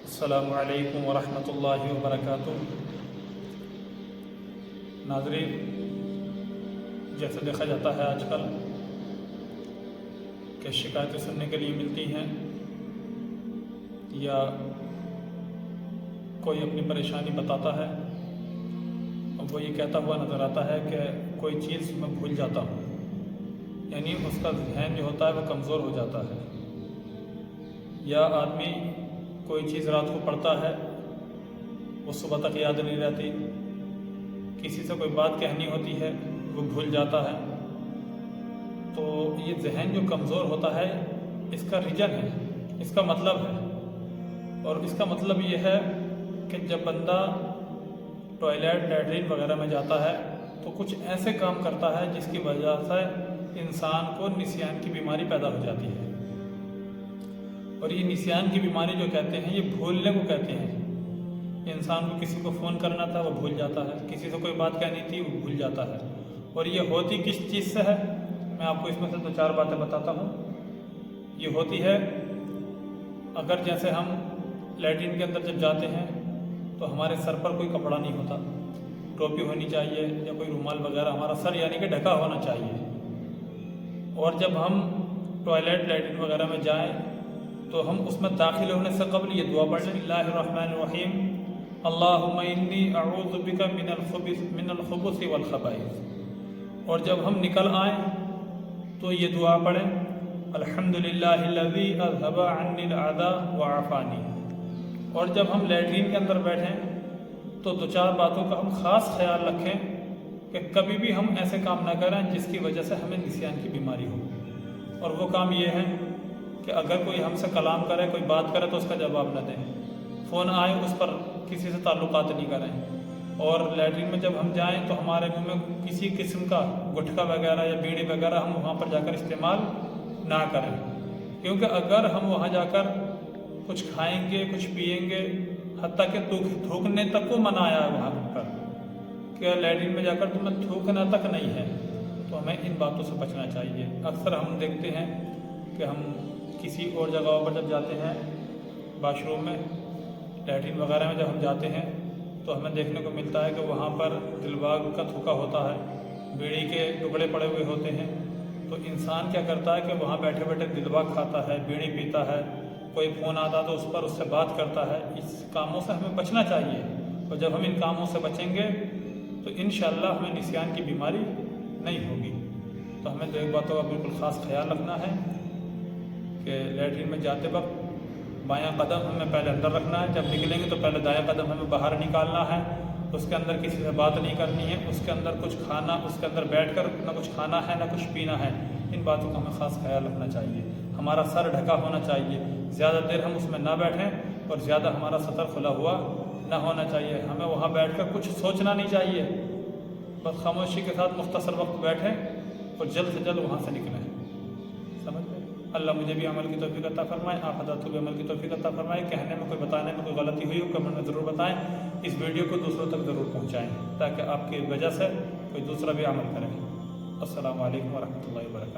السلام علیکم ورحمۃ اللہ وبرکاتہ۔ ناظرین، جیسے دیکھا جاتا ہے آج کل کہ شکایتیں سننے کے لیے ملتی ہیں یا کوئی اپنی پریشانی بتاتا ہے اور وہ یہ کہتا ہوا نظر آتا ہے کہ کوئی چیز میں بھول جاتا ہوں، یعنی اس کا ذہن جو ہوتا ہے وہ کمزور ہو جاتا ہے، یا آدمی کوئی چیز رات کو پڑھتا ہے وہ صبح تک یاد نہیں رہتی، کسی سے کوئی بات کہنی ہوتی ہے وہ بھول جاتا ہے۔ تو یہ ذہن جو کمزور ہوتا ہے اس کا ریجن ہے، اس کا مطلب ہے، اور اس کا مطلب یہ ہے کہ جب بندہ ٹوائلٹ لیٹرین وغیرہ میں جاتا ہے تو کچھ ایسے کام کرتا ہے جس کی وجہ سے انسان کو نسیان کی بیماری پیدا ہو جاتی ہے، اور یہ نسیان کی بیماری جو کہتے ہیں یہ بھولنے کو کہتے ہیں۔ انسان کو کسی کو فون کرنا تھا وہ بھول جاتا ہے، کسی سے کوئی بات کہنی تھی وہ بھول جاتا ہے، اور یہ ہوتی کس چیز سے ہے؟ میں آپ کو اس میں سے 2-4 باتیں بتاتا ہوں۔ یہ ہوتی ہے اگر جیسے ہم لیٹرین کے اندر جب جاتے ہیں تو ہمارے سر پر کوئی کپڑا نہیں ہوتا، ٹوپی ہونی چاہیے یا کوئی رومال وغیرہ، ہمارا سر یعنی کہ ڈھکا ہونا چاہیے، اور جب ہم ٹوائلٹ لیٹرین وغیرہ میں جائیں تو ہم اس میں داخل ہونے سے قبل یہ دعا پڑھیں، بسم اللہ الرحمن الرحیم، اللہم انی اعوذ بک من الخبث والخبائث، اور جب ہم نکل آئیں تو یہ دعا پڑھیں، الحمدللہ الذی اذھب عنی الاعداء وعافانی۔ اور جب ہم لیٹرین کے اندر بیٹھیں تو 2-4 باتوں کا ہم خاص خیال رکھیں کہ کبھی بھی ہم ایسے کام نہ کریں جس کی وجہ سے ہمیں نسیان کی بیماری ہو، اور وہ کام یہ ہے کہ اگر کوئی ہم سے کلام کرے، کوئی بات کرے تو اس کا جواب نہ دیں، فون آئے اس پر کسی سے تعلقات نہیں کریں، اور لیٹرین میں جب ہم جائیں تو ہمارے منہ میں کسی قسم کا گٹکا وغیرہ یا بیڑی وغیرہ ہم وہاں پر جا کر استعمال نہ کریں، کیونکہ اگر ہم وہاں جا کر کچھ کھائیں گے، کچھ پئیں گے، حتیٰ کہ تھوکنے تک کو منع آیا ہے وہاں پر کہ لیٹرین میں جا کر تمہیں تھوکنا تک نہیں ہے، تو ہمیں ان باتوں سے بچنا چاہیے۔ اکثر ہم دیکھتے ہیں کہ ہم کسی اور جگہوں پر جب جاتے ہیں، واش روم میں، لیٹرین وغیرہ میں جب ہم جاتے ہیں تو ہمیں دیکھنے کو ملتا ہے کہ وہاں پر دل باغ کا تھوکا ہوتا ہے، بیڑی کے ٹکڑے پڑے ہوئے ہوتے ہیں، تو انسان کیا کرتا ہے کہ وہاں بیٹھے بیٹھے دل باغ کھاتا ہے، بیڑی پیتا ہے، کوئی فون آتا تو اس سے بات کرتا ہے۔ اس کاموں سے ہمیں بچنا چاہیے، اور جب ہم ان کاموں سے بچیں گے تو انشاءاللہ ہمیں نسیان کی بیماری نہیں ہوگی۔ تو ہمیں 2 باتوں کا بالکل خاص خیال رکھنا ہے کہ لیٹرین میں جاتے وقت بایاں قدم ہمیں پہلے اندر رکھنا ہے، جب نکلیں گے تو پہلے دایاں قدم ہمیں باہر نکالنا ہے، اس کے اندر کسی سے بات نہیں کرنی ہے، اس کے اندر کچھ کھانا، اس کے اندر بیٹھ کر نہ کچھ کھانا ہے نہ کچھ پینا ہے۔ ان باتوں کا ہمیں خاص خیال رکھنا چاہیے۔ ہمارا سر ڈھکا ہونا چاہیے، زیادہ دیر ہم اس میں نہ بیٹھیں، اور زیادہ ہمارا سطر کھلا ہوا نہ ہونا چاہیے۔ ہمیں وہاں بیٹھ کر کچھ سوچنا نہیں چاہیے، بس خاموشی کے ساتھ مختصر وقت بیٹھیں اور جلد سے جلد وہاں سے نکلیں۔ سمجھ گئے؟ اللہ مجھے بھی عمل کی توفیق عطا فرمائے، آپ حضرات کو بھی عمل کی توفیق عطا فرمائے۔ کہنے میں کوئی بتانے میں کوئی غلطی ہوئی ہو کمنٹ میں ضرور بتائیں، اس ویڈیو کو دوسروں تک ضرور پہنچائیں تاکہ آپ کی وجہ سے کوئی دوسرا بھی عمل کرے۔ السلام علیکم ورحمۃ اللہ وبرکاتہ۔